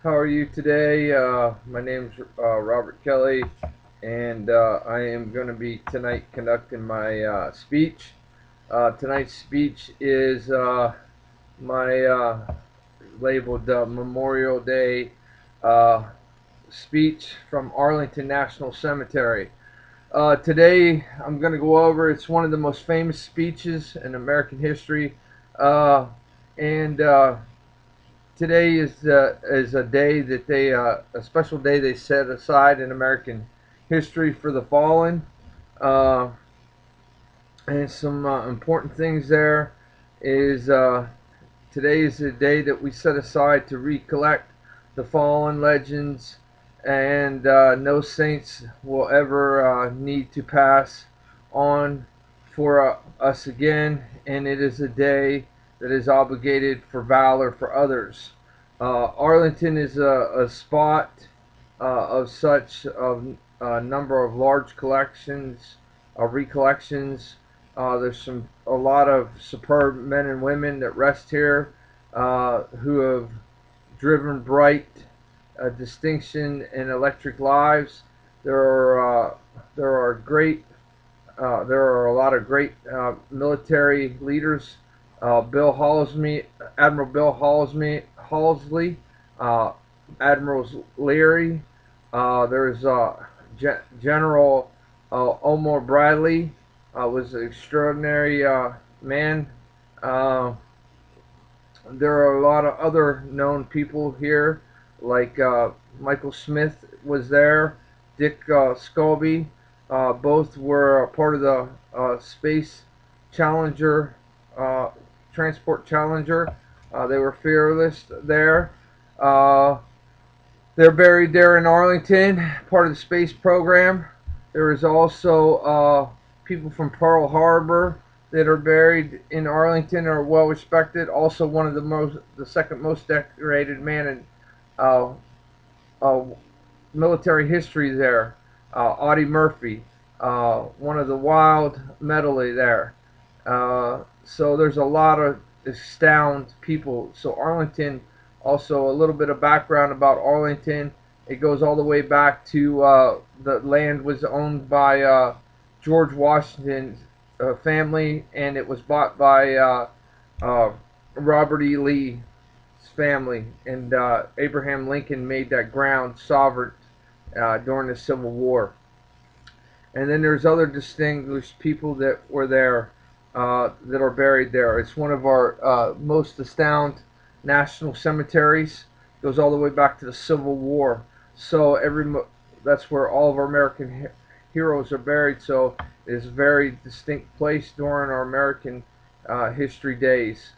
How are you today? My name's Robert Kelly, and I am going to be tonight conducting my speech. Tonight's speech is my labeled Memorial Day uh, speech from Arlington National Cemetery. Today I'm going to go over. It's one of the most famous speeches in American history, and today is a day that a special day they set aside in American history for the fallen, uh, and some important things there is today is the day that we set aside to recollect the fallen legends, and no saints will ever need to pass on for us again, and it is a day that is obligated for valor for others. Arlington is a spot of such a number of large collections, recollections. There's a lot of superb men and women that rest here, who have driven bright distinction in electric lives. There are there are great there are a lot of great military leaders. Bill Halsey, Admiral Bill Halsey, uh, Admiral Leary. There's General Omar Bradley. Was an extraordinary man. Uh, there are a lot of other known people here, like Michael Smith was there, Dick Scobie. Both were part of the Space Challenger, uh, Transport Challenger. They were fearless there. Uh, they're buried there in Arlington, part of the space program. There is also people from Pearl Harbor that are buried in Arlington, are well respected. Also, one of the second most decorated man in uh, uh, military history there, Audie Murphy, one of the wild medley there. So there's a lot of astound people. So Arlington, also a little bit of background about Arlington. It goes all the way back to the land was owned by George Washington's family, and it was bought by uh, Robert E. Lee's family, and Abraham Lincoln made that ground sovereign during the Civil War. And then there's other distinguished people that were there, that are buried there. It's one of our most astounding national cemeteries. It goes all the way back to the Civil War. So that's where all of our American heroes are buried. So it's a very distinct place during our American history days.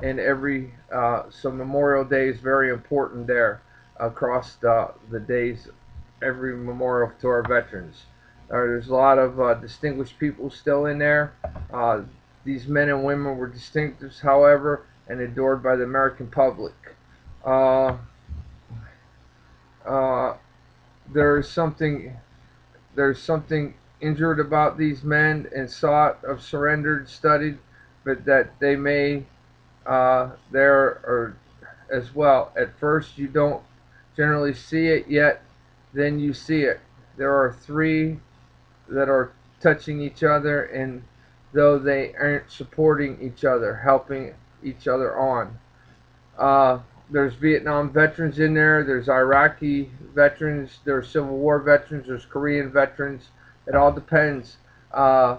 And so Memorial Day is very important there across the days, every memorial to our veterans. There's a lot of distinguished people still in there. Uh, these men and women were distinctive, however, and adored by the American public. Uh, uh, there's something there's something injured about these men and sought of surrendered, studied, but that they may there are as well. At first, you don't generally see it, yet then you see it. There are three that are touching each other, and though they aren't supporting each other, helping each other on. Uh, there's Vietnam veterans in there. There's Iraqi veterans. There's Civil War veterans. There's Korean veterans. It all depends. A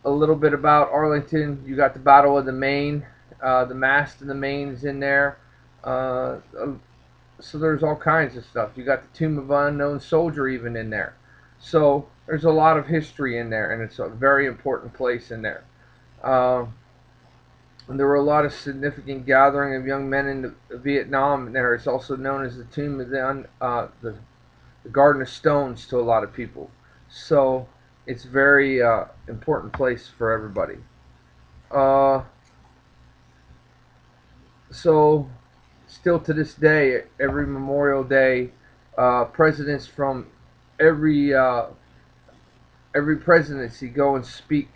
little bit about Arlington. You got the Battle of the Maine. The mast of the Maine is in there. Uh, so there's all kinds of stuff. You got the Tomb of Unknown Soldier even in there. So there's a lot of history in there, and it's a very important place in there. Uh, and there were a lot of significant gathering of young men in Vietnam there. It's also known as the Tomb of the Garden of Stones to a lot of people. So it's a very important place for everybody. Uh, so still to this day, every Memorial Day, presidents from every uh, every presidency go and speak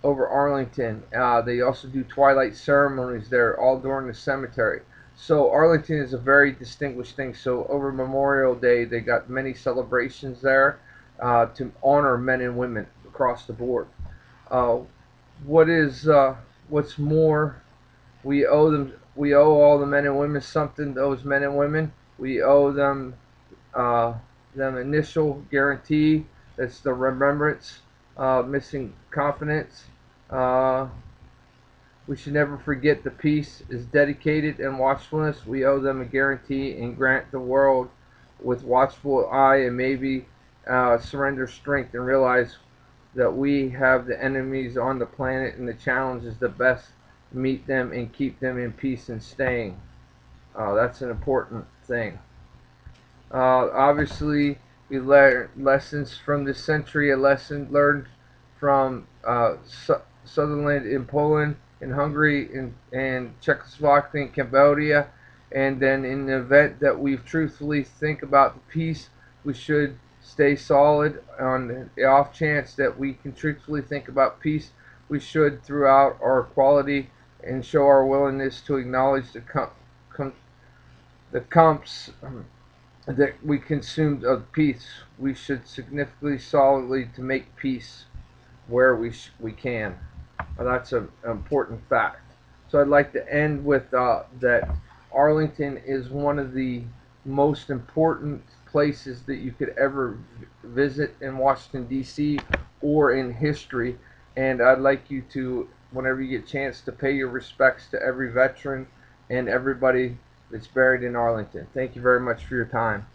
over Arlington. They also do twilight ceremonies there, all during the cemetery. So Arlington is a very distinguished thing. So over Memorial Day, they got many celebrations there to honor men and women across the board. Uh, what is what's more, we owe them. We owe all the men and women something. Those men and women, we owe uh, them initial guarantee. That's the remembrance, missing confidence. Uh, we should never forget the peace is dedicated and watchfulness. We owe them a guarantee and grant the world with watchful eye and maybe surrender strength and realize that we have the enemies on the planet and the challenge is the best meet them and keep them in peace and staying. That's an important thing. Obviously, we learn lessons from this century, a lesson learned from Sutherland in Poland, in Hungary, and Czechoslovakia, and Cambodia. And then in the event that we truthfully think about the peace, we should stay solid. On the off chance that we can truthfully think about peace, we should, throughout our quality, and show our willingness to acknowledge the comps that we consumed of peace. We should significantly solidly to make peace where we can. That's an important fact. So I'd like to end with that Arlington is one of the most important places that you could ever visit in Washington D.C. or in history, and I'd like you to, whenever you get a chance, to pay your respects to every veteran and everybody that's buried in Arlington. Thank you very much for your time.